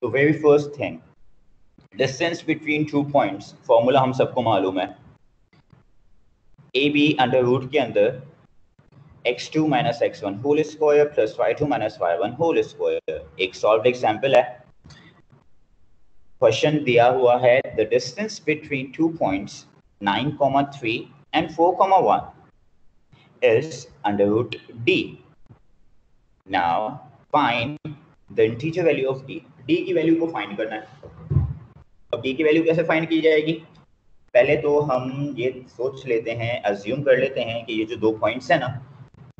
तो very first thing, distance between 2 points, formula हम सबको मालूम है, ए बी अंडर रूट के अंदर x2 minus x1 whole square plus y2 minus y1 whole square. एक सॉल्व एग्जाम्पल है, क्वेश्चन दिया हुआ है the distance between 2 points 9,3 and 4,1 is under root d. Now find the integer value of d. d की value को find करना है। अब d की वैल्यू कैसे फाइंड की जाएगी? पहले तो हम ये सोच लेते हैं, अज्यूम कर लेते हैं कि ये जो 2 पॉइंट्स है ना,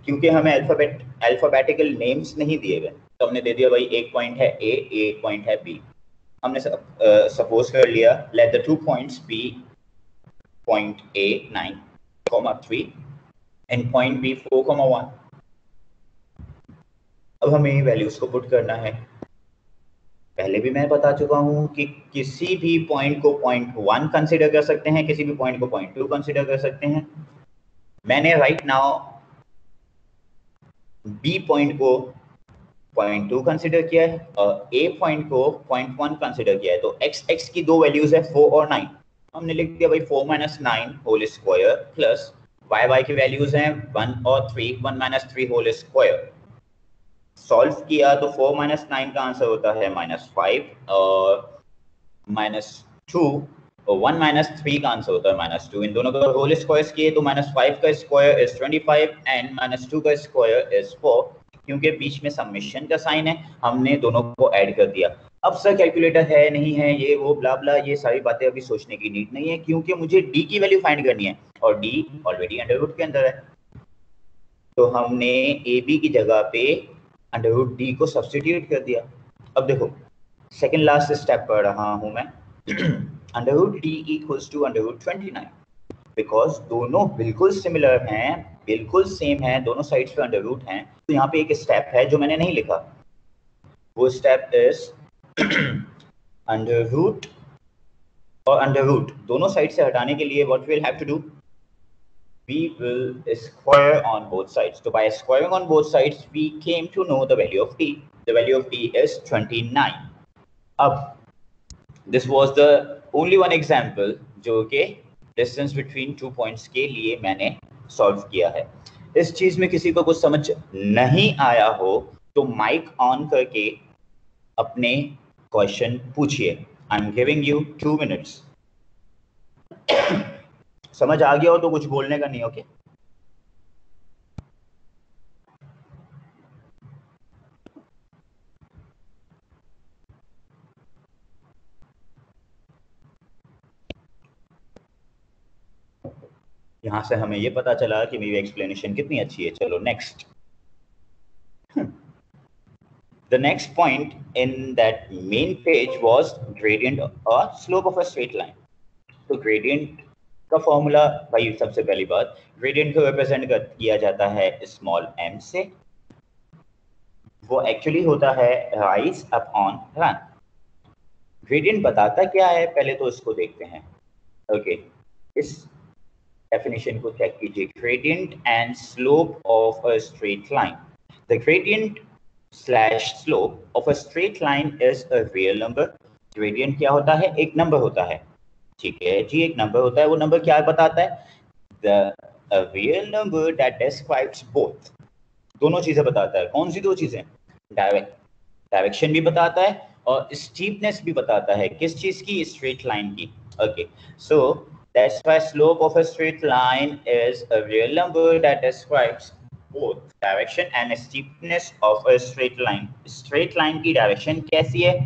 क्योंकि हमें अल्फाबेटिकल नेम्स नहीं दिए गए, तो हमने दे दिया भाई एक पॉइंट है ए, एक पॉइंट है बी। हमने सपोज कर लिया let the 2 points B point A 9,3 and point B 4,1। अब हमें वैल्यूज को पुट करना है। पहले भी मैं बता चुका हूं कि किसी भी पॉइंट को पॉइंट 1 कंसीडर कर सकते हैं, किसी भी पॉइंट को पॉइंट 2 कंसीडर कर सकते हैं। मैंने राइट नाउ बी पॉइंट को पॉइंट 2 कंसीडर किया है और ए पॉइंट को पॉइंट 1 कंसीडर किया है। तो x की दो वैल्यूज है 4 और 9। हमने लिख दिया भाई 4 minus 9 whole square plus y की वैल्यूज हैं 1 और 3, 1 माइनस 3 होल स्क्वायर। सॉल्व किया तो 4 माइनस 9 का आंसर होता है -5 और -2 और 1 माइनस 3 का आंसर होता है -2। इन दोनों को होल स्क्वायर किए तो -5 का स्क्वायर इज 25 एंड -2 का स्क्वायर इज 4। क्योंकि बीच में समेशन का साइन है, हमने दोनों को ऐड कर दिया। अब सर कैलकुलेटर है नहीं है, ये वो ब्ला ब्ला, ये सारी बातें अभी सोचने की नीड नहीं है, क्योंकि मुझे डी की वैल्यू फाइंड करनी है और डी ऑलरेडी अंडर रूट के अंदर है। तो हमने ए बी की जगह पे अंडर रूट डी को सब्स्टिट्यूट कर दिया। अब देखो सेकेंड लास्ट स्टेप पढ़ रहा हूं मैं under root D equals to under root 29, because दोनों बिल्कुल सिमिलर हैं, बिल्कुल सेम है, दोनों साइड्स पे अंडर रूट हैं। तो यहाँ पे एक स्टेप है जो मैंने नहीं लिखा, वो स्टेप इज अंडर रूट और अंडर रूट दोनों साइड से हटाने के लिए what we will have to do, we will square on both sides. So by squaring on both sides, we came to know the value of t. The value of t is 29. अब this was the only one example जो कि distance between 2 points के लिए मैंने solve किया है। इस चीज में किसी को कुछ समझ नहीं आया हो तो माइक ऑन करके अपने क्वेश्चन पूछिए। I am giving you 2 minutes। समझ आ गया हो तो कुछ बोलने का नहीं, ओके? यहां से हमें ये पता चला कि मेरी एक्सप्लेनेशन कितनी अच्छी है। चलो next. The next point in that main page was gradient or slope of a straight line. तो gradient का फॉर्मूला भाई सबसे पहली बात, gradient को रिप्रेजेंट किया जाता है स्मॉल m से। वो एक्चुअली होता है राइज अपॉन रन। ग्रेडियंट बताता क्या है पहले तो इसको देखते हैं। ओके, इस डेफिनेशन को चेक कीजिए। Gradient and slope of a straight line. The gradient slash slope of a straight line is a real number. Gradient क्या होता है? एक नंबर होता है, ठीक है जी, एक नंबर होता है। वो नंबर क्या बताता है? The real number that describes both, दोनों चीजें बताता है। कौन सी दो चीजें? डायरेक्शन भी बताता है और स्टीपनेस भी बताता है। किस चीज की? स्ट्रेट लाइन की। Okay, so that's why slope of a straight line is a real number that describes both direction and steepness of a straight line. Straight line की डायरेक्शन कैसी है,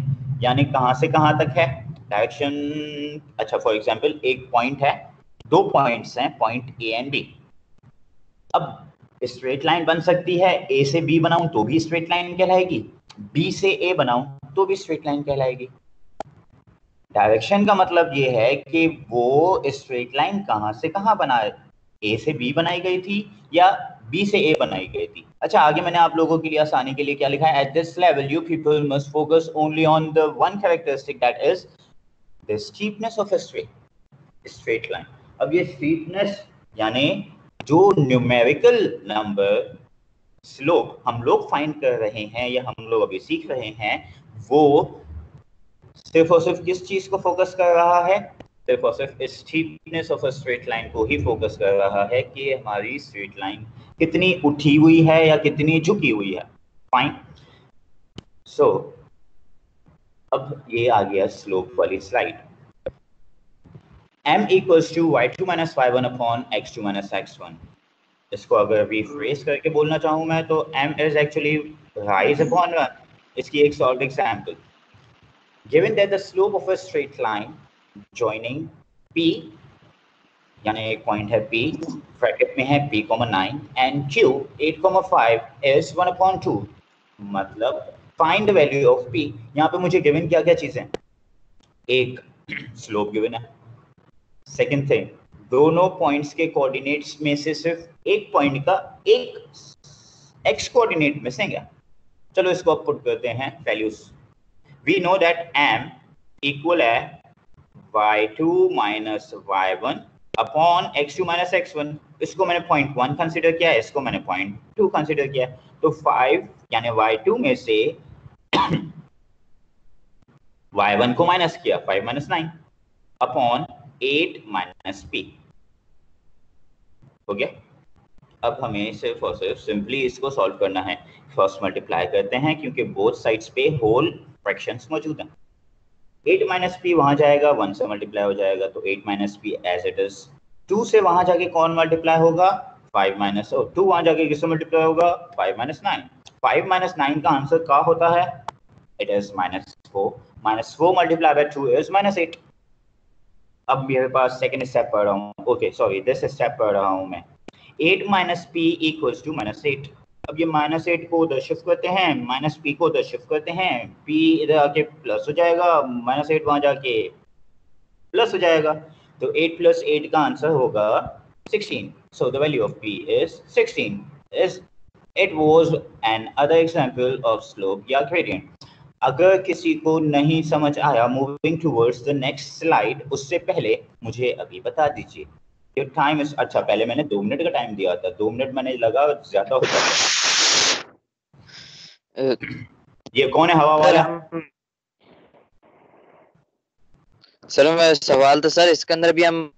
यानी कहां से कहां तक है डायरेक्शन? अच्छा, फॉर एग्जांपल एक पॉइंट है, 2 पॉइंट्स हैं, पॉइंट ए एंड बी। अब स्ट्रेट लाइन बन सकती है, ए से बी बनाऊं तो भी स्ट्रेट लाइन कहलाएगी, बी से ए बनाऊं तो भी स्ट्रेट लाइन कहलाएगी। डायरेक्शन का मतलब ये है कि वो स्ट्रेट लाइन कहां से कहां बना है, ए से बी बनाई गई थी या बी से ए बनाई गई थी। अच्छा, आगे मैंने आप लोगों के लिए आसानी के लिए क्या लिखा है? At this level you people must focus only on the one characteristic that is the steepness of a straight line. अब ये स्टीपनेस यानी जो न्यूमेरिकल नंबर स्लोप हम लोग फाइंड कर रहे हैं या हम लोग अभी सीख रहे हैं, वो सिर्फ और सिर्फ किस चीज को फोकस कर रहा है? सिर्फ और सिर्फ steepness of a straight line को ही फोकस कर रहा है कि हमारी स्ट्रेट लाइन कितनी उठी हुई है या कितनी झुकी हुई है। फाइन। सो अब ये आ गया स्लोप वाली slide. m equals to y2 minus y1 upon x2 minus x1। इसको अगर रिफ्रेस करके बोलना चाहूं मैं तो m is actually rise upon 1। इसकी एक solve example. Given that the slope of a straight line joining P, यानी एक पॉइंट है P, ब्रैकेट में है P, 9 and Q 8, 5 is 1/2। मतलब find the value of P। यहाँ पे मुझे गिवन क्या क्या चीजें, एक स्लोप गिवन है, सेकंड थिंग दोनों पॉइंट्स के कोऑर्डिनेट्स में से सिर्फ एक पॉइंट का एक एक्स कोऑर्डिनेट मिसिंग है। चलो इसको अब पुट करते हैं values. We know that m equal है y2 minus y1 upon x2 minus x1। इसको मैंने 0.1 कंसीडर किया है, इसको मैंने 0.2 कंसीडर किया है। तो 5 यानी y2 में से y1 को माइनस किया, 5 minus 9 अपॉन 8 minus p हो गया। अब हमें सिर्फ और सिर्फ सिंपली इसको सॉल्व करना है। फर्स्ट मल्टीप्लाई करते हैं क्योंकि बोथ साइड्स पे होल फ्रैक्शंस मौजूद हैं। 8 minus p वहां जाएगा, 1 से मल्टीप्लाई हो जाएगा तो 8 minus p as it is. 2 से वहां जाके कौन मल्टीप्लाई होगा? 5 minus 2 वहां जाके किससे मल्टीप्लाई होगा? 5 minus 9। 5 minus 9 का आंसर क्या होता है? It is -4। -4 multiply by 2 is -8। अब मेरे पास सेकंड स्टेप पढ़ रहा हूँ, ओके सॉरी दिस स्टेप पढ़ रहा हूँ मैं। 8 minus p equals to -8। अब ये -8 को उधर शिफ्ट करते हैं, -p को उधर शिफ्ट करते हैं, p इधर आके प्लस हो जाएगा, -8 वहां जाके प्लस हो जाएगा। तो 8 + 8 का आंसर होगा 16। So the value of p is 16। It was an other example of slope या gradient। अगर किसी को नहीं समझ आया, moving towards the next slide, उससे पहले मुझे अभी बता दीजिए ये टाइम इस, अच्छा पहले मैंने 2 मिनट का टाइम दिया था, 2 मिनट मैंने लगा ज्यादा हो जाएगा। ये कौन है हवा वाला? सर मैं सवाल तो सर इसके अंदर भी हम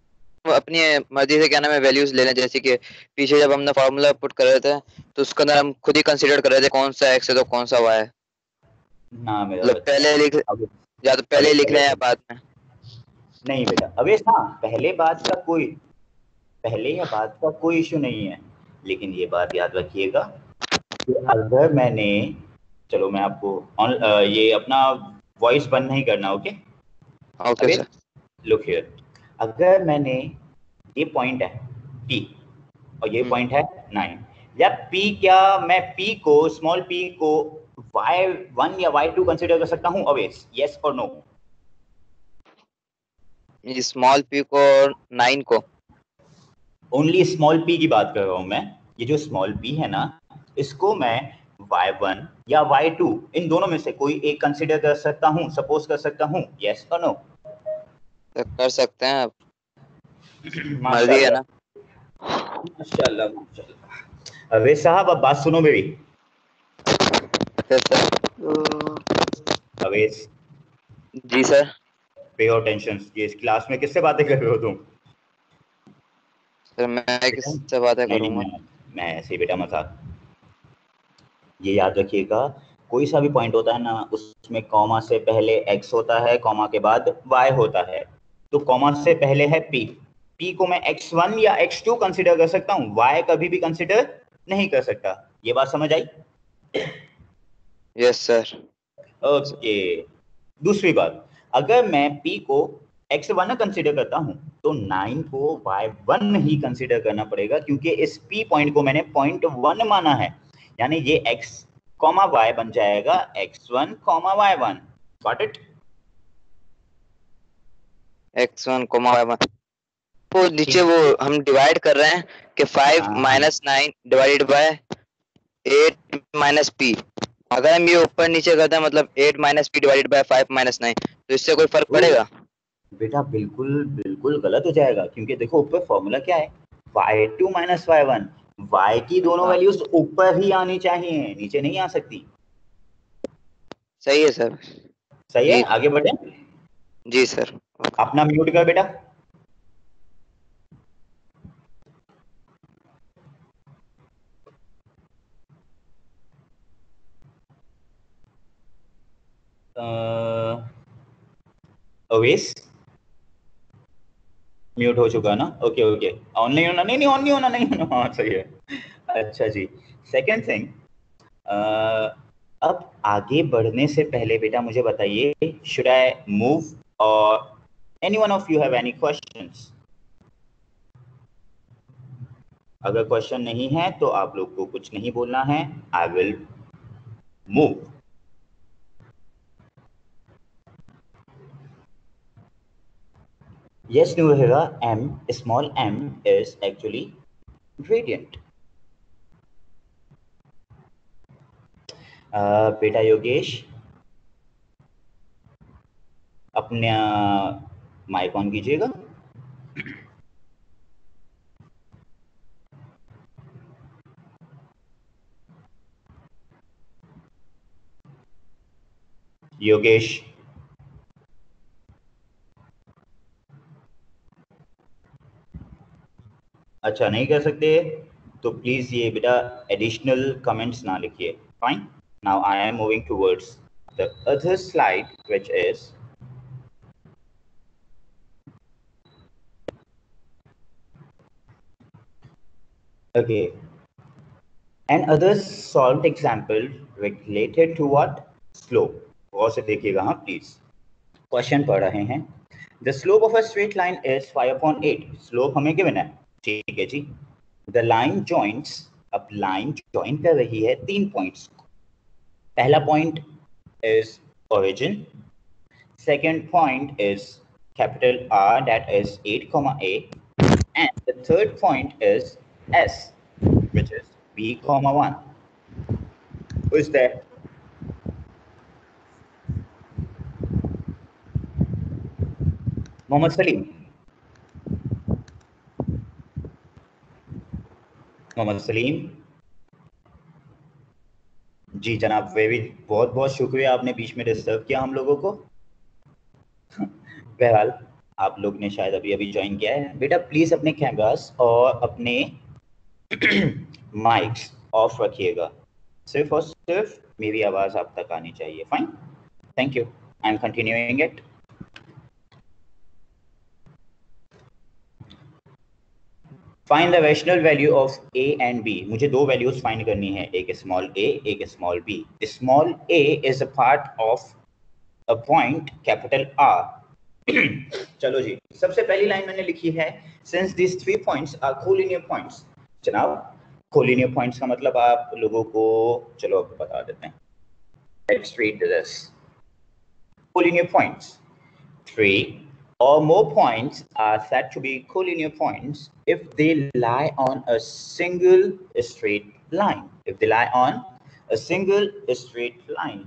अपनी मर्जी से क्या नाम है वैल्यूज ले लें, जैसे कि पीछे जब हमने फार्मूला पुट कर रहे थे तो उसके अंदर हम खुद ही कंसीडर कर रहे थे कौन सा एक्स है तो कौन सा वाई है। ना मेरा मतलब पहले लिख या तो पहले लिख रहे हैं बाद में? नहीं बेटा, अबे हाँ पहले या बाद का कोई इशू नहीं है, लेकिन ये बात याद रखिएगा कि अगर मैंने, चलो मैं आपको ये अपना वॉइस बंद नहीं करना, okay okay sir. Look here, अगर मैंने ये पॉइंट है P और ये पॉइंट है 9, या P, क्या मैं P को, स्मॉल p को y1 या y2 कंसीडर कर सकता हूं ऑलवेज? यस और नो? स्मॉल p को 9 को? ओनली स्मॉल p की बात कर रहा हूं मैं। ये जो स्मॉल p है ना, इसको मैं y1 या y2 इन दोनों में से कोई एक कंसीडर कर सकता हूं, सपोज कर सकता हूं, यस और नो? कर सकते हैं आप, मर्जी है ना। माशाल्लाह माशाल्लाह। अवे साहब अब बात सुनो मेरी। अवेश जी सर। Pay attention. ये इस क्लास में किससे बातें कर रहे हो तुम? सर मैं किससे बातें करूंगा? मैं ऐसे ही बेटा मजाक। ये याद रखिएगा, कोई सा भी पॉइंट होता है ना, उसमें कॉमा से पहले x होता है, कॉमा के बाद y होता है। तो कॉमा से पहले है p, p को मैं x1 या x2 कंसीडर कर सकता हूँ, y कभी भी कंसीडर नहीं कर सकता। ये बात समझ आई? Yes sir. ओके। दूसरी बात, अगर मैं p को x1 कंसीडर करता हूं तो 9 को y1 ही कंसीडर करना पड़ेगा, क्योंकि इस p पॉइंट को मैंने पॉइंट 1 माना है। यानी ये x, y बन जाएगा x1, y1। Got it? x1, y1 वो नीचे वो हम डिवाइड कर रहे हैं कि 5 - 9 डिवाइडेड बाय 8 - p। अगर हम ये ऊपर नीचे करते हैं मतलब 8 - p डिवाइडेड बाय 5 - 9, तो इससे कोई फर्क पड़ेगा? बेटा बिल्कुल बिल्कुल गलत हो जाएगा, क्योंकि देखो ऊपर फॉर्मूला क्या है, y2 - y1। y की दोनों वैल्यूज ऊपर ही आनी चाहिए, नीचे नहीं आ सकती। सही है सर। सही है, आगे बढ़े। जी सर। अपना म्यूट कर बेटा। अवेश म्यूट हो चुका ना? ओके ओके, ऑन नहीं होना, नहीं नहीं ऑन नहीं होना, नहीं होना, हाँ सही है। अच्छा जी, सेकंड थिंग, अब आगे बढ़ने से पहले बेटा मुझे बताइए, शुड आई मूव और any one of you have any questions? अगर क्वेश्चन नहीं है तो आप लोग को कुछ नहीं बोलना है, I will move. Yes, Nuhira, m, small m is actually gradient. बेटा योगेश, अपने माइक ऑन कीजिएगा। योगेश, अच्छा नहीं कर सकते तो प्लीज ये बेटा एडिशनल कमेंट्स ना लिखिए। Fine, now I am moving towards the other slide which is okay, and other solved example related to what? Slope। गौर से देखिएगा हाँ प्लीज, क्वेश्चन पढ़ रहे हैं। The slope of a straight line is 5/8। Slope हमें given है, ठीक है जी। द लाइन जॉइंट्स, अब लाइन जॉइन कर रही है 3 पॉइंट्स। पहला point is origin, second point is capital R, that is 8, A, and the third point is S, which is B, 1. Who is there? Mohammad Salim, Mohammad Salim ji जनाब, वेरी बहुत बहुत शुक्रिया, आपने बीच में डिस्टर्ब किया हम लोगों को। बहरहाल आप लोग ने शायद अभी अभी ज्वाइन किया है। बेटा प्लीज अपने कैमरास और अपने माइक्स ऑफ रखिएगा, सिर्फ और सिर्फ मेरी आवाज आप तक आनी चाहिए। Fine, thank you, I am continuing it. Find the rational value of a and b। मुझे दो वैल्यूज फाइंड करनी है, एक स्मॉल a, एक small b। Small a is a part of a point capital R। चलो जी, सबसे पहली लाइन मैंने लिखी है, since this 3 points are collinear points. जनाब कोलिनियर पॉइंट्स का मतलब आप लोगों को चलो अब बता देते हैं। Let's read this. Collinear points, 3 or more points are said to be collinear points if they lie on a single straight line. If they lie on a single straight line,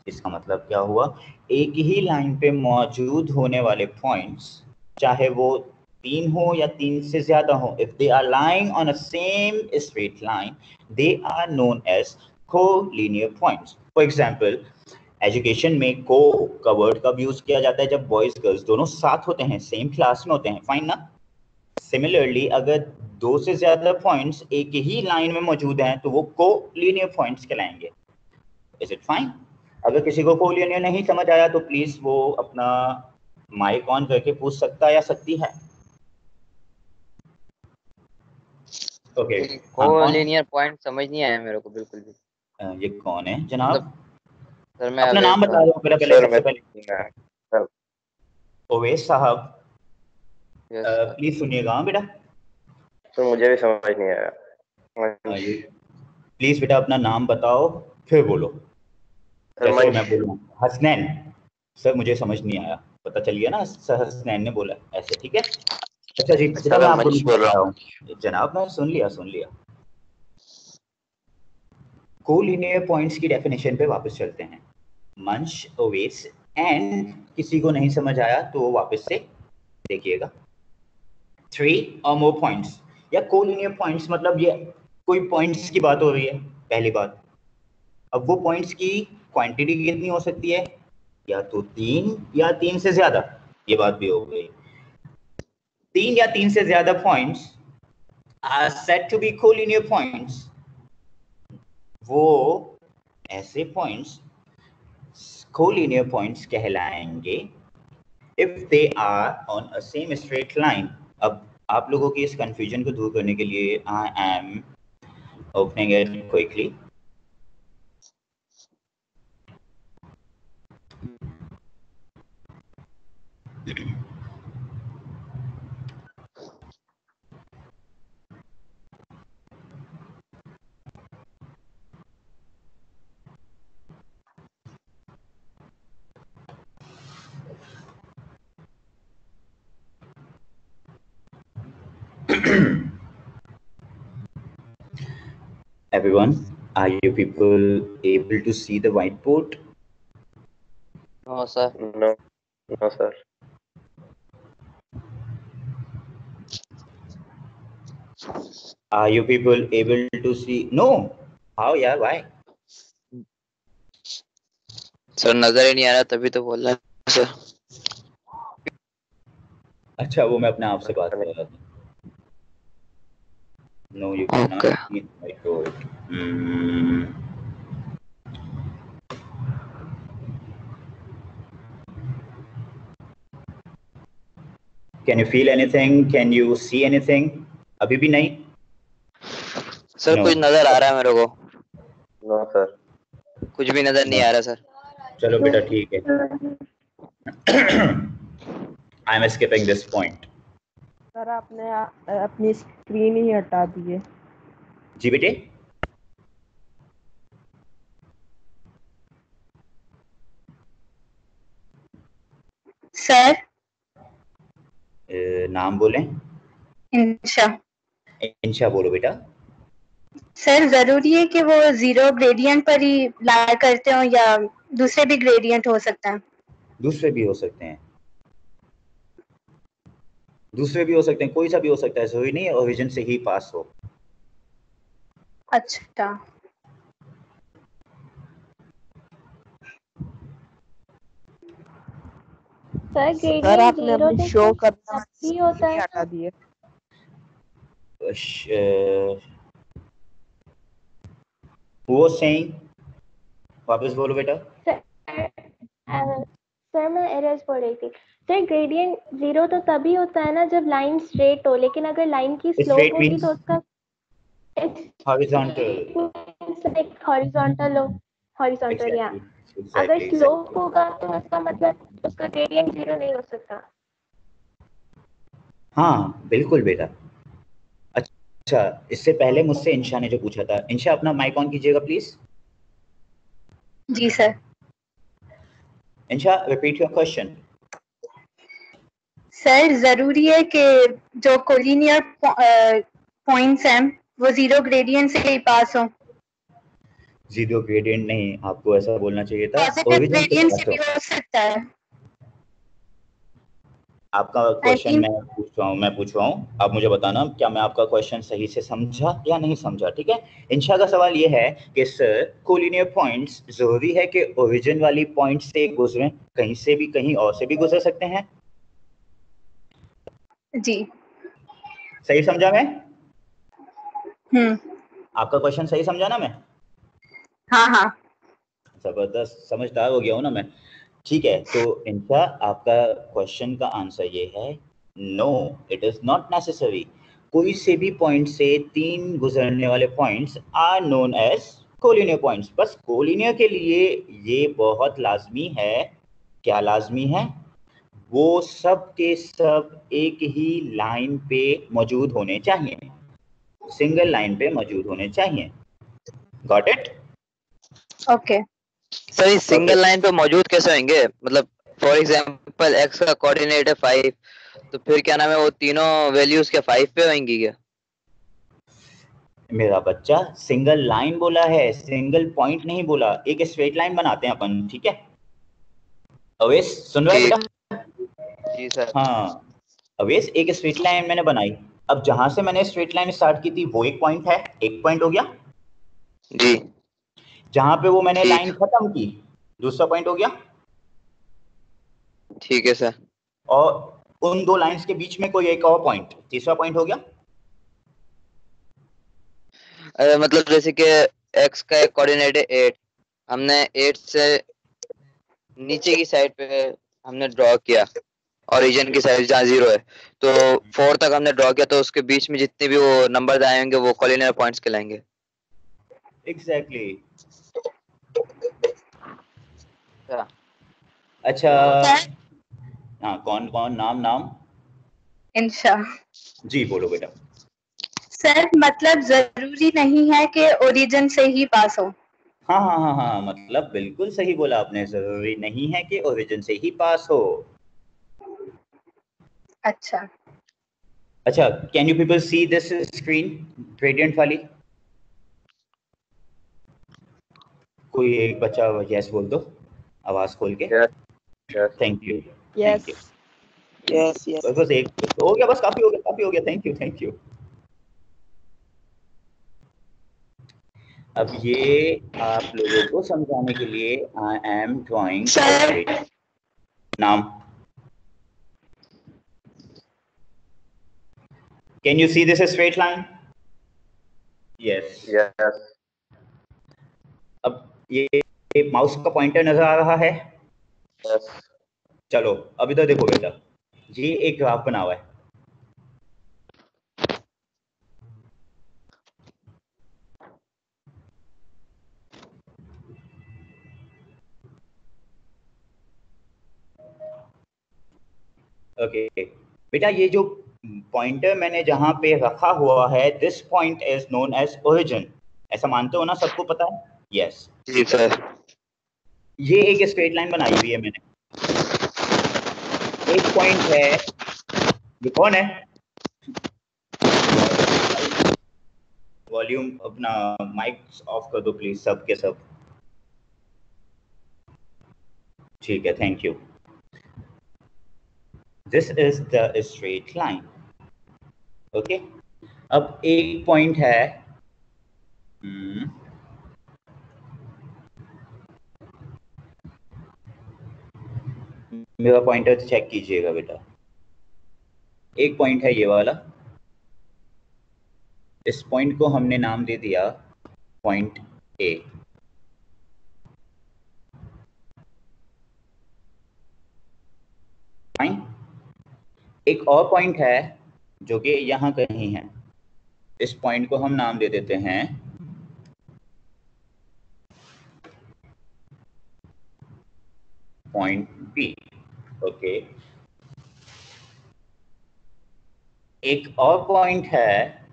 इसका मतलब क्या हुआ? एक ही लाइन पे मौजूद होने वाले points, चाहे वो 3 हो या 3 से ज्यादा हो, if they are lying on a same straight line, they are known as collinear points. For example, education में को का वर्ड कब यूज किया जाता है? जब बॉयज गर्ल्स दोनों साथ होते हैं, सेम क्लास में होते हैं। फाइन ना? सिमिलरली अगर 2 से ज्यादा पॉइंट्स एक ही लाइन में मौजूद हैं तो वो कोलिनियर पॉइंट्स कहलाएंगे। Is it fine? अगर किसी को कोलिनियर नहीं समझ आया तो प्लीज वो अपना माइक ऑन करके पूछ सकता है या सकती है। ओके, कोलिनियर पॉइंट समझ नहीं आया मेरे को बिल्कुल भी। ये कौन है जनाब? मतलब सर मैं अपना अवेश नाम बता सर। दो मेरा पहले, सबसे पहले। ओवैस साहब, यस सर। प्लीज सुनिएगा हाँ बेटा। तो मुझे भी समझ नहीं आया। प्लीज बेटा अपना नाम बताओ फिर बोलो, जैसे मैं बोलूँ हसनैन। सर मुझे समझ नहीं आया, पता चल गया ना सर हसनैन ने बोला ऐसे, ठीक है? अच्छा जी, बेटा मैं आपको नहीं बोल रहा हूँ जनाब, मैं सुन लिया। कोलिनियर पॉइंट्स की डेफिनेशन पे वापस चलते हैं। मंश, ओवेस एंड किसी को नहीं समझ आया तो वो वापस से देखिएगा। 3 और मोर पॉइंट्स या कोलिनियर पॉइंट्स मतलब ये कोई पॉइंट्स की बात हो रही है, पहली बात। अब वो पॉइंट्स की क्वांटिटी कितनी हो सकती है? या तो 3 या 3 से ज्यादा। ये बात भी हो गई। 3 या 3 से ज्यादा points are said to be collinear points. वो ऐसे पॉइंट्स कोलिनियर पॉइंट्स कहलाएंगे if they are on a same straight line। अब आप लोगों की इस कंफ्यूजन को दूर करने के लिए I am opening it quickly। Everyone, are you people able to see the whiteboard? No, sir. No, no, sir. Are you people able to see? No. How? Yeah, why? Sir नजर ही नहीं आ रहा, तभी तो बोल रहा है सर। अच्छा, वो मैं अपने आप से बात कर रहा था। No, you cannot see the whiteboard. Can you feel anything? Can you see anything? अभी भी नहीं? Sir No. कुछ नजर आ रहा है मेरे को। No, sir. कुछ भी नजर नहीं आ रहा सर। चलो बेटा ठीक है। I am skipping this point. Sir आपने अपनी स्क्रीन ही हटा दी है। जी बेटे। सर नाम बोलें। इंशा। इंशा बोलो बेटा। सर जरूरी है कि वो 0 ग्रेडियंट पर ही लाई करते हो या दूसरे भी ग्रेडियंट हो सकता है? दूसरे भी हो सकते हैं, दूसरे भी हो सकते हैं, कोई सा भी हो सकता है, जरूरी नहीं है ओरिजिन से ही पास हो। अच्छा। सर आपने अपनी शो करना ही होता है हटा दिए। वो सेइंग वापस बोलो बेटा। सर मैं एरर्स पढ़ रही थी। सर ग्रेडियंट 0 तो तभी होता है ना जब लाइन स्ट्रेट हो, लेकिन अगर लाइन की स्लोप होगी तो उसका हॉरिजॉन्टल हॉरिजॉन्टल हो, हॉरिजॉन्टल या अगर स्लोप होगा तो उसका मतलब उसका ग्रेडियंट 0 नहीं हो सकता। हाँ बिल्कुल बेटा। अच्छा, इससे पहले मुझसे इंशा ने जो पूछा था, इंशा अपना माइक ऑन कीजिएगा प्लीज। जी sir. Insha repeat your question. Sir जरूरी है कि जो कोलिनियर पॉइंट्स हैं वो 0 ग्रेडियंट से ही पास हो? 0 ग्रेडियंट नहीं, आपको ऐसा बोलना चाहिए था पॉजिटिव ग्रेडियंट से भी हो सकता है। आपका क्वेश्चन मैं पूछ रहा हूँ, आप मुझे बताना क्या मैं आपका क्वेश्चन सही से समझा या नहीं समझा, ठीक है। इंशा का सवाल ये है कि सर कोलिनियर पॉइंट्स जरूरी है कि ओरिजिन वाली पॉइंट से गुजरें, कहीं से भी कहीं और से भी गुजर सकते हैं? जी। सही समझा मैं? आपका क्वेश्चन सही समझा ना मैं? हाँ हाँ जबरदस्त, समझदार हो गया हूँ ना मैं। ठीक है, तो इनका आपका क्वेश्चन का आंसर ये है no, it is not necessary. कोई से भी पॉइंट से 3 गुजरने वाले points are known as collinear points. बस कोलिनियर के लिए ये बहुत लाजमी है। क्या लाजमी है? वो सब के सब एक ही लाइन पे मौजूद होने चाहिए, सिंगल लाइन पे मौजूद होने चाहिए। Got it? ओके। सर इस सिंगल लाइन पे मौजूद कैसे होंगे? मतलब फॉर एग्जांपल x का कोऑर्डिनेट है 5, तो फिर क्या नाम है वो तीनों वैल्यूज के 5 पे होंगी क्या? मेरा बच्चा सिंगल लाइन बोला है, सिंगल पॉइंट नहीं बोला। एक स्ट्रेट लाइन बनाते हैं अपन, ठीक है अवेश, सुन रहा है बेटा? जी सर। हाँ अवेश, एक स्ट्रेट लाइन मैंने बनाई। अब जहां से मैंने स्ट्रेट लाइन स्टार्ट की थी वो एक पॉइंट है, एक पॉइंट हो गया जी। जहां पे वो मैंने लाइन खत्म की दूसरा पॉइंट हो गया। ठीक है सर। और उन दो लाइंस के बीच में कोई एक और पॉइंट, तीसरा पॉइंट हो गया। मतलब जैसे कि x का कोऑर्डिनेट है 8, हमने 8 से नीचे की साइड पे हमने ड्रॉ किया, ओरिजिन की साइड जहाँ 0 है, तो 4 तक हमने ड्रॉ किया, तो उसके बीच में जितने भी वो नंबर आएंगे वो कॉलिनियर पॉइंट्स कहलाएंगे। एग्जैक्टली। क्या? अच्छा, हाँ, कौन कौन, नाम? इंशा। जी बोलो बेटा। सर मतलब जरूरी नहीं है कि ओरिजिन से ही पास हो। हाँ, मतलब बिल्कुल सही बोला आपने, जरूरी नहीं है कि ओरिजिन से ही पास हो। अच्छा। अच्छा, can you people see this screen gradient वाली? कोई एक बच्चा यस बोल दो आवाज खोल के। Yes. Yes. Thank you. Yes yes बस एक हो गया, बस काफी हो गया। Thank you. अब ये आप लोगों को समझाने के लिए आई एम ड्राइंग सर नाम। Can you see this straight line? Yes. Yes. अब ये माउस का पॉइंटर नजर आ रहा है? Yes. चलो अब इधर देखो बेटा, ये एक ग्राफ बना हुआ है। ओके बेटा, ये जो पॉइंटर मैंने जहां पे रखा हुआ है, this point is known as origin. ऐसा मानते हो ना, सबको पता है? यस। जी सर। ये एक स्ट्रेट लाइन बनाई हुई है मैंने, एक पॉइंट है। ये कौन है? वॉल्यूम अपना माइक ऑफ कर दो प्लीज, सब के सब। ठीक है, thank you. This is the straight line. Okay, अब एक पॉइंट है, मेरा पॉइंटर चेक कीजिएगा बेटा। एक पॉइंट है ये वाला, इस पॉइंट को हमने नाम दे दिया पॉइंट ए। फाइन। एक और पॉइंट है जो कि यहां कहीं है, इस पॉइंट को हम नाम दे देते हैं पॉइंट बी। ओके, एक और पॉइंट है,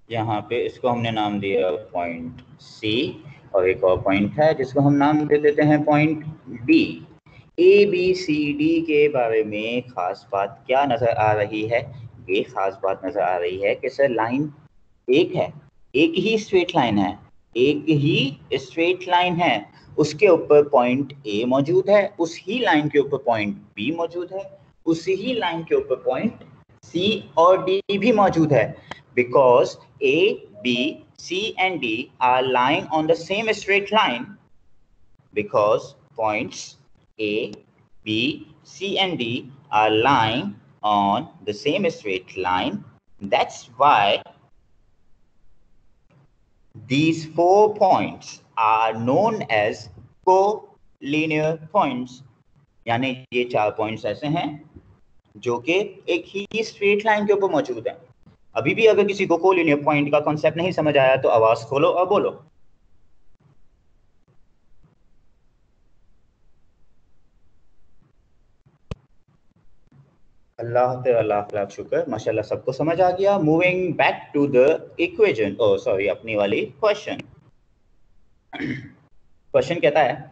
यहाँ पे इसको हमने नाम दिया पॉइंट सी, और एक और पॉइंट है जिसको हम नाम दे देते हैं point D. A B C D के बारे में खास बात क्या नजर आ रही है? ये खास बात नजर आ रही है कि सर लाइन एक है, एक ही स्ट्रेट लाइन है, एक ही स्ट्रेट लाइन है, उसके ऊपर पॉइंट ए मौजूद है, उस ही लाइन के ऊपर पॉइंट बी मौजूद है, उसी ही लाइन के ऊपर पॉइंट सी और डी भी मौजूद है। Because A, B, C and D are lying on the same straight line, because points A, B, C and D are lying on the same straight line, that's why these 4 points are known as co-linear points. यानी ये 4 points ऐसे हैं जो कि एक ही straight line के ऊपर मौजूद हैं। अभी भी अगर किसी को कोलिनियर पॉइंट का कॉन्सेप्ट नहीं समझ आया तो आवाज खोलो और बोलो। अल्लाह तेरा लाख लाख शुक्र, माशाल्लाह सबको समझ आ गया। Moving back to the equation, oh sorry, अपनी वाली क्वेश्चन। क्वेश्चन कहता है,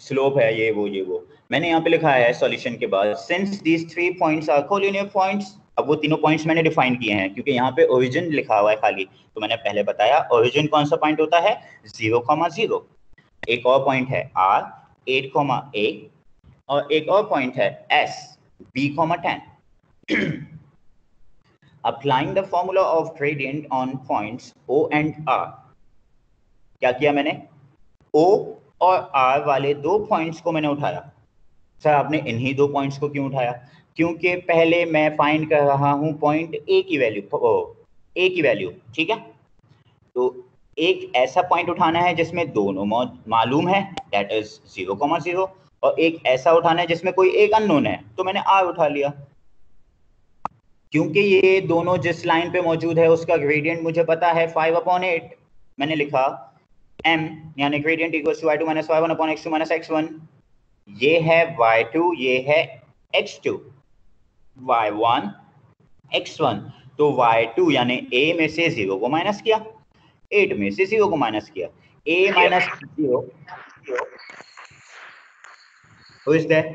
स्लोप है ये वो मैंने यहाँ पे लिखा है सॉल्यूशन के बाद, since these 3 points are collinear points. अब वो तीनों पॉइंट्स मैंने डिफाइन किए हैं क्योंकि यहाँ पे ओरिजिन लिखा हुआ है खाली, तो मैंने पहले बताया ओरिजिन कौन सा पॉइंट होता है, 0,0। एक और पॉइंट है R 8,A, और एक और पॉइंट है S B,10। Applying the formula of gradient on points O and R। क्या किया मैंने? O और R वाले 2 पॉइंट्स को मैंने उठाया। सर आपने इन्हीं 2 पॉइंट्स को क्यों उठाया? क्योंकि पहले मैं फाइंड कर रहा हूं पॉइंट A की वैल्यू, ठीक है? तो एक ऐसा पॉइंट उठाना है जिसमें दोनों मालूम है, दैट इज 0,0, और एक ऐसा उठाना है जिसमें कोई एक अननोन है, तो मैंने R उठा लिया। क्योंकि ये दोनों जिस लाइन पे मौजूद है उसका ग्रेडियंट मुझे पता है 5/8, मैंने लिखा m यानी gradient equals to y2 minus y1 upon x2 minus x1। ये है y2, ये है x2, y1 x1। तो y2 यानी a में से 0 को माइनस किया, 8 में से 0 को माइनस किया, a minus 0 who is there?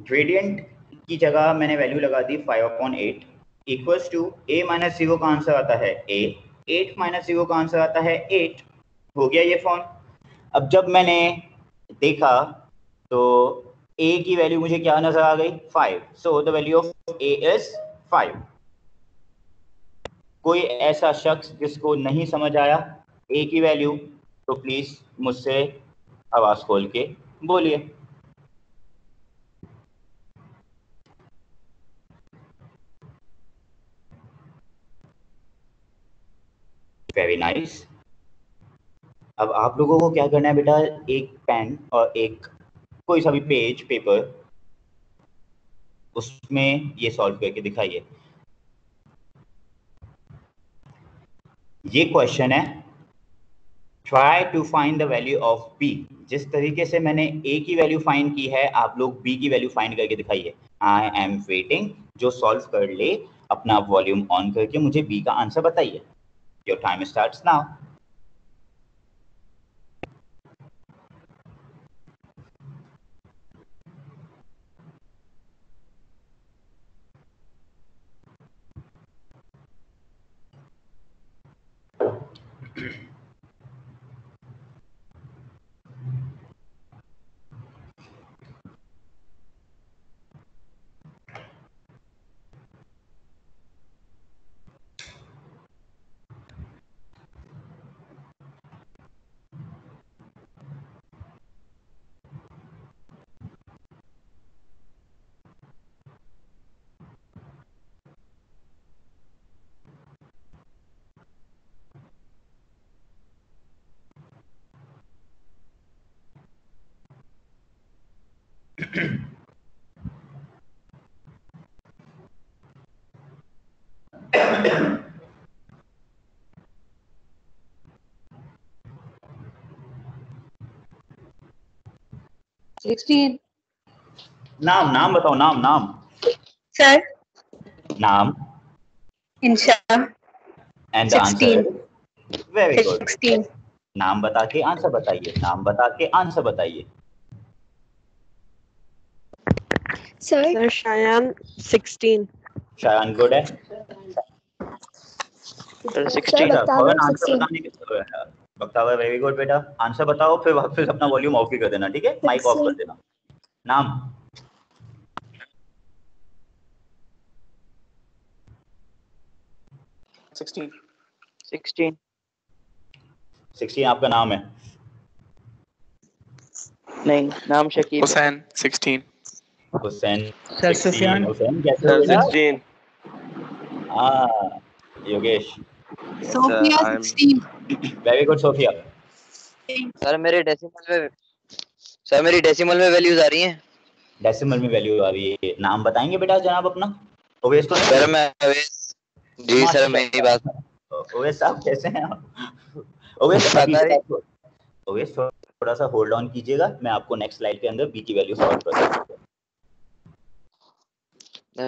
Gradient की जगह मैंने वैल्यू लगा दी 5/8 इक्वल्स टू a माइनस 0 का आंसर आता है a, 8 माइनस 0 का आंसर आता है 8। हो गया ये फॉर्म। अब जब मैंने देखा तो a की वैल्यू मुझे क्या नजर आ गई? 5। So the value of a is 5। कोई ऐसा शख्स जिसको नहीं समझ आया a की वैल्यू, तो प्लीज मुझसे आवाज खोल के बोलिए। Very nice. अब आप लोगों को क्या करना है बेटा, एक पेन और एक कोई सा भी पेपर, उसमें ये सॉल्व करके दिखाइए। ये क्वेश्चन है, try to find the value of b। जिस तरीके से मैंने a की वैल्यू फाइंड की है, आप लोग b की वैल्यू फाइंड करके दिखाइए। I am waiting. जो सॉल्व कर ले अपना वॉल्यूम ऑन करके मुझे b का आंसर बताइए। Your time starts now. नाम नाम बताओ, नाम नाम सर नाम Insha and the answer. Very good. 16 नाम बता के आंसर बताइए, नाम बता के आंसर बताइए। सर शायान 16। शायान गुड है। Sir 16 Bakhtawar answer 16। बताने के बख्तावर वेरी गुड बेटा, आंसर बताओ, फिर वापस अपना वॉल्यूम ऑफ ही कर देना, ठीक है? माइक ऑफ कर देना। नाम 16 आपका नाम है? नहीं, नाम शकीब। हुसैन 16। हुसैन सर 16। सुफियान हुसैन कैसे हो बेटा? 16. हाँ Yogesh. Sofia 16 very good Sofia. Sir मेरी डेसिमल में वैल्यूज आ रही हैं। डेसिमल में वैल्यू आ रही है। नाम बताएंगे बेटा जनाब अपना? ओवेस तो सर मैं जी सर मेरी बात ओवेस साहब कैसे हैं आप? ओवेस अभी ओवेस थोड़ा सा होल्ड ऑन कीजिएगा, मैं आपको नेक्स्ट स्लाइड के अंदर बी की वैल्यू सॉल्व कर दूंगा।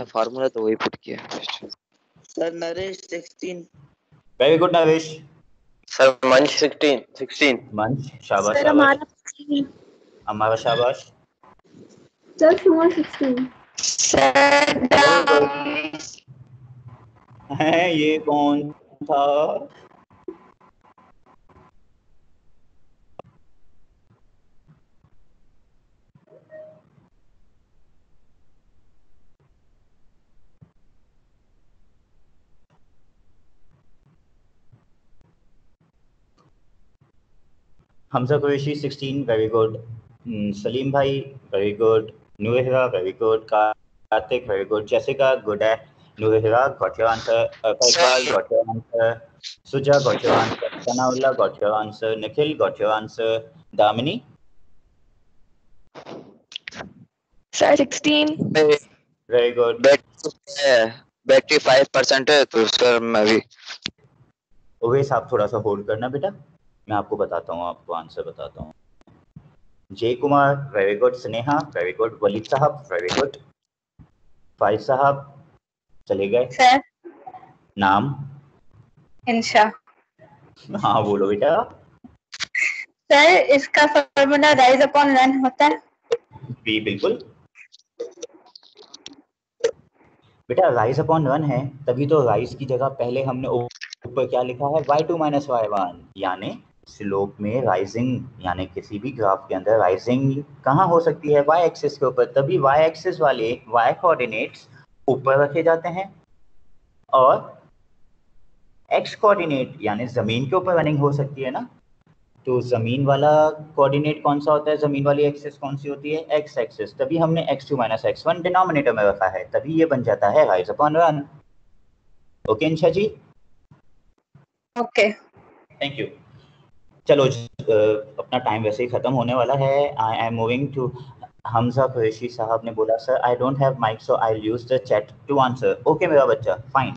फार्मूला तो वही पुट किया। Sir Naresh 16। Very good Naresh. Sir, Manch 16. मंच शाबाश सर शाबाश। हमारा 16। हमारा शाबाश। Sir small 16। है ये कौन था? Hamza Qureshi 16, very good. सलीम भाई, very good. Nuhira, very good. Karthik, very good. Jessica, good. Nuhira, got your answer. Iqbal, got your answer. Suja, got your answer. Sanaullah, got your answer. Nikhil, got your answer. Damini? Sir 16। Very good. Battery 5% है तो sir मैं भी। ओवेस आप थोड़ा सा hold करना बेटा, मैं आपको बताता हूँ, आपको आंसर बताता हूँ। Jay Kumar, very good. Sneha, very good. Waleed साहब, वेरी गुड। फाइज साहब चले गए। सर नाम? इंशा। हाँ बोलो बेटा। सर इसका फॉर्मूला राइज अपॉन रन होता है। बी बिल्कुल बेटा, राइज अपॉन रन है, तभी तो राइज की जगह पहले हमने ऊपर क्या लिखा है, y2 माइनस y1, यानी स्लोप में राइजिंग, यानी किसी भी ग्राफ के अंदर राइजिंग कहाँ हो सकती है, y एक्सिस के ऊपर, तभी y एक्सिस वाले y कोऑर्डिनेट्स ऊपर रखे जाते हैं और x कोऑर्डिनेट यानी जमीन के ऊपर रनिंग हो सकती है ना। तो जमीन वाला कोऑर्डिनेट कौन सा होता है, जमीन वाली एक्सिस कौन सी होती है, x एक्सिस, तभी हमने x2 माइनस x1 डिनोमिनेटर में रखा है, तभी ये बन जाता है rise upon run. Okay Insha ji? Okay thank you. चलो अपना टाइम वैसे ही खत्म होने वाला है। I am moving to Hamza Qureshi साहब ने बोला sir I don't have mic so I will use the chat to answer. Okay मेरा बच्चा, fine,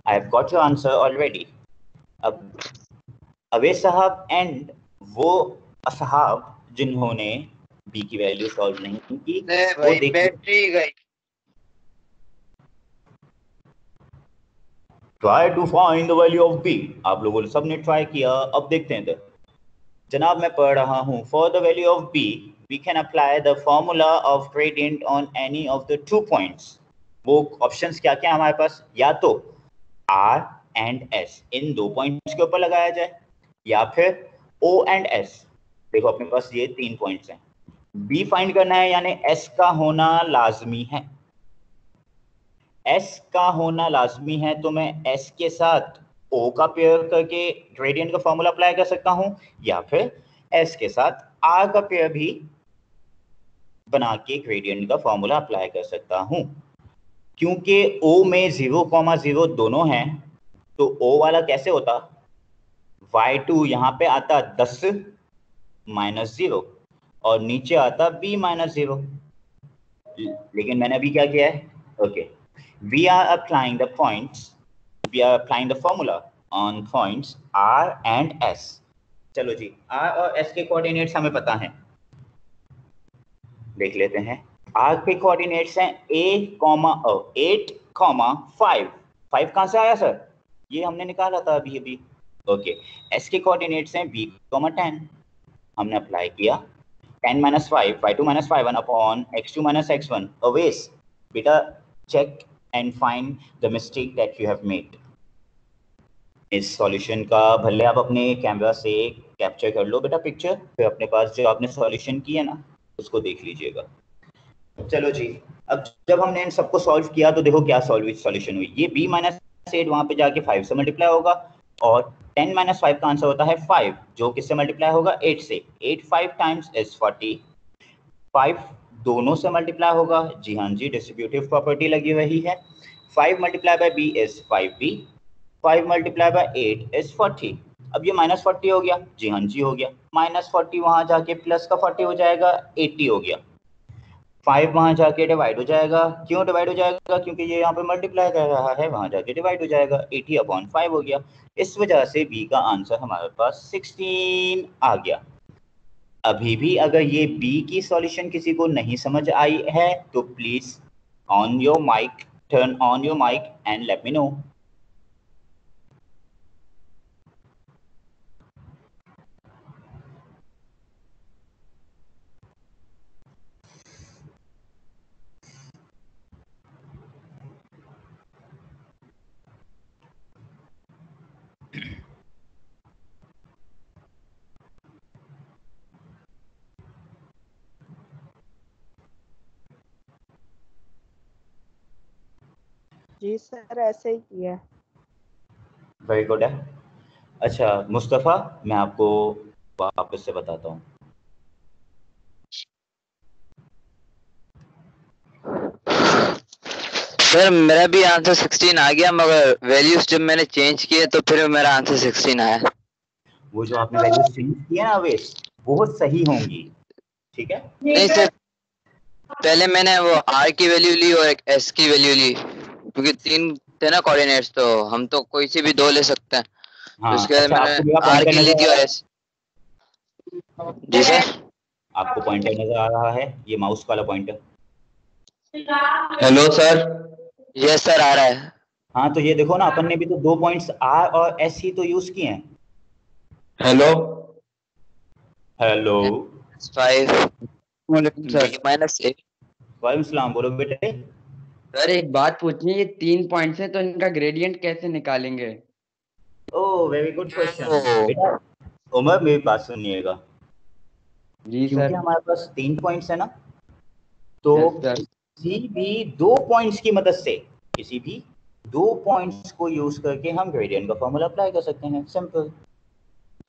I have got your answer already. अब अवैस साहब एंड वो असहाब जिन्होंने बी की वैल्यू सॉल्व नहीं की, वो देखिए बैटरी गई। Try to find the value of B. आप लोगों ने सबने ट्राई किया, अब देखते हैं। जनाब मैं पढ़ रहा हूँ, for the value of B we can apply the formula of gradient on any of the 2 points. वो ऑप्शंस क्या क्या हमारे पास, या तो आर एंड एस, इन 2 पॉइंट्स के ऊपर लगाया जाए, या फिर ओ एंड एस। देखो अपने पास ये 3 पॉइंट्स हैं, बी फाइंड करना है, यानी एस का होना लाजमी है। एस का होना लाजमी है तो मैं एस के साथ ओ का पेयर करके ग्रेडियंट का फॉर्मूला अप्लाई कर सकता हूं, या फिर एस के साथ आर का पेयर भी बना के ग्रेडियंट का फॉर्मूला अप्लाई कर सकता हूं। क्योंकि ओ में 0,0 दोनों हैं, तो ओ वाला कैसे होता, y2 यहाँ पे आता 10 माइनस 0 और नीचे आता b माइनस 0। लेकिन मैंने अभी क्या किया है, okay, we are applying the points, we are applying the formula on points r and s। चलो जी, r और s के कोऑर्डिनेट्स हमें पता हैं, देख लेते हैं। r के कोऑर्डिनेट्स हैं a, 8, 5। 5 कहां से आया सर, ये हमने निकाला था अभी अभी। ओके, s के कोऑर्डिनेट्स हैं b, 10, हमने अप्लाई किया 10 minus 5, y2 minus 5 upon x2 minus x1। Awais बेटा check and find the mistake that you have made। इस सॉल्यूशन का भले आप अपने कैमरा से कैप्चर कर लो बेटा पिक्चर, फिर अपने पास जो आपने सॉल्यूशन की है ना उसको देख लीजिएगा। चलो जी, अब जब हमने इन सबको सॉल्व किया तो देखो क्या सॉल्यूशन हुई, ये b माइनस 8 वहां पे जाके 5 से मल्टीप्लाई होगा और 10 माइनस 5 का आंसर होता है 5, जो किससे मल्टीप्लाई होगा, 8 से। 8 5 टाइम्स इज 40, 5 दोनों से मल्टीप्लाई होगा, जी हाँ जी, डिस्ट्रीब्यूटिव प्रॉपर्टी लगी रही है। 5 multiply by b is 5b, 5 multiply by 8 is 40। अब ये माइनस 40 हो गया, जी हाँ जी हो गया, माइनस 40 वहां जाके प्लस का 40 हो जाएगा, 80 हो गया। 5 वहां जाके डिवाइड हो जाएगा, क्यों डिवाइड हो जाएगा, क्योंकि ये यहाँ पे मल्टीप्लाई कर रहा है, वहां जाके डिवाइड हो जाएगा, 80/5 हो गया। इस वजह से b का आंसर हमारे पास 16 आ गया। अभी भी अगर ये बी की सॉल्यूशन किसी को नहीं समझ आई है तो please on your mic, turn on your mic and let me know. जी सर ऐसे ही किया है। वेरी गुड है। अच्छा मुस्तफ़ा, मैं आपको वापस से बताता हूँ। सर मेरा भी आंसर 16 आ गया, मगर वैल्यूज जब मैंने चेंज किए तो फिर मेरा आंसर 16 आया। वो जो आपने वैल्यूज चेंज किए ना अवेश, वो सही होंगी, ठीक है? नहीं सर, पहले मैंने वो r की वैल्यू ली और एक s की वैल्यू ली, क्योंकि 3 थे ना कोऑर्डिनेट्स, तो हम तो कोई से भी 2 ले सकते हैं। हाँ, तो उसके बाद अच्छा, मैंने आपको मेरा r पॉइंटर की ली नजर थी आ और रहा है? s। जी सर। आपको पॉइंटर नजर आ रहा है, ये माउस वाला pointer? Hello sir. Yes sir, आ रहा है। हाँ, तो ये देखो ना, अपन ने भी तो 2 पॉइंट्स r और s ही तो यूज किए हैं। Hello hello, 5 sir. -8। वालेकुम सलाम, बोलो बेटे। सर एक बात पूछनी है, ये 3 पॉइंट्स हैं तो इनका ग्रेडियंट कैसे निकालेंगे? ओह, वेरी गुड क्वेश्चन। ओह। बेटा उमर, मेरी बात सुनिएगा। जी क्योंकि सर। हमारे पास 3 पॉइंट्स है ना, तो यस सर। किसी भी 2 पॉइंट्स की मदद से, किसी भी 2 पॉइंट्स को यूज करके हम ग्रेडियंट का फॉर्मूला अप्लाई कर सकते हैं, सिंपल।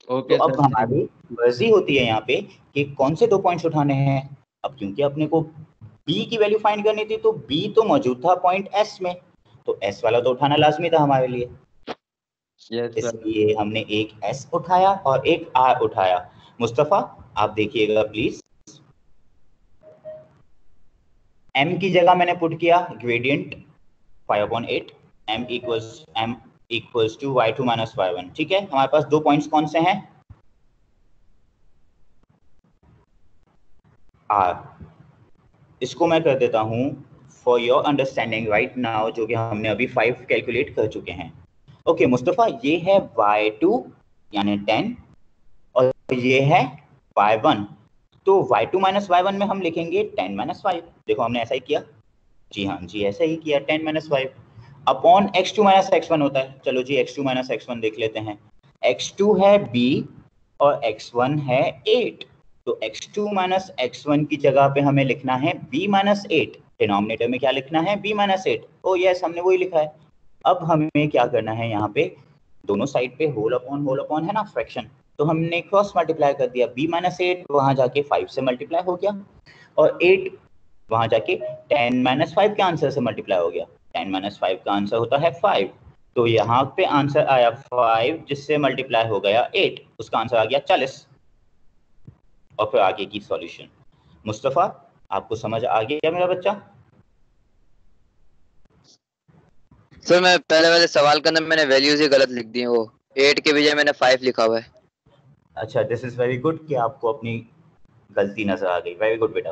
तो ओके अब सर। हमारी मर्जी होती है यहाँ पे कि कौन से 2 पॉइंट्स उठाने हैं। अब क्योंकि अपने को b की वैल्यू फाइंड करनी थी, तो b तो मौजूद था पॉइंट s में, तो s वाला तो उठाना लाजमी था हमारे लिए। Yes sir. इसलिए हमने एक s उठाया और एक r उठाया। मुस्तफा, आप देखिएगा प्लीज। m की जगह मैंने पुट किया gradient 5/8, m equals to y2 minus y1। ठीक है, हमारे पास 2 पॉइंट्स कौन से हैं? r। इसको मैं कर देता हूं for your understanding right now, जो कि हमने अभी 5 कैलकुलेट कर चुके हैं। ओके मुस्तफा, ये है y2 यानी 10 और ये है y1, तो y2 माइनस y1 में हम लिखेंगे 10 माइनस 5। देखो हमने ऐसा ही किया। जी हाँ जी, ऐसा ही किया, 10 minus 5 upon x2 minus x1 होता है। चलो जी, x2 माइनस x1 देख लेते हैं। x2 है b और x1 है 8, तो x2 माइनस x1 की जगह पे हमें लिखना है b माइनस 8। डिनोमिनेटर में क्या लिखना है? b minus 8। ओ यस, हमने वही लिखा है। अब हमें क्या करना है, यहाँ पे दोनों साइड पे होल अपॉन है ना, फ्रैक्शन, तो हमने क्रॉस मल्टीप्लाई कर दिया। b माइनस 8 वहां जाके 5 से मल्टीप्लाई हो गया और 8 वहां जाके 10 माइनस 5 के आंसर से मल्टीप्लाई हो गया। 10 माइनस 5 का आंसर होता है 5, तो यहाँ पे आंसर आया 5 जिससे मल्टीप्लाई हो गया 8, उसका आंसर आ गया 40। और फिर आगे की सॉल्यूशन। मुस्तफा, आपको समझ आ गया मेरा बच्चा? सर मैं पहले वाले सवाल के अंदर मैंने वैल्यूज ही गलत लिख दी हैं, वो 8 के बजाय मैंने 5 लिखा हुआ है। अच्छा, दिस इज वेरी गुड कि आपको अपनी गलती नजर आ गई। वेरी गुड बेटा।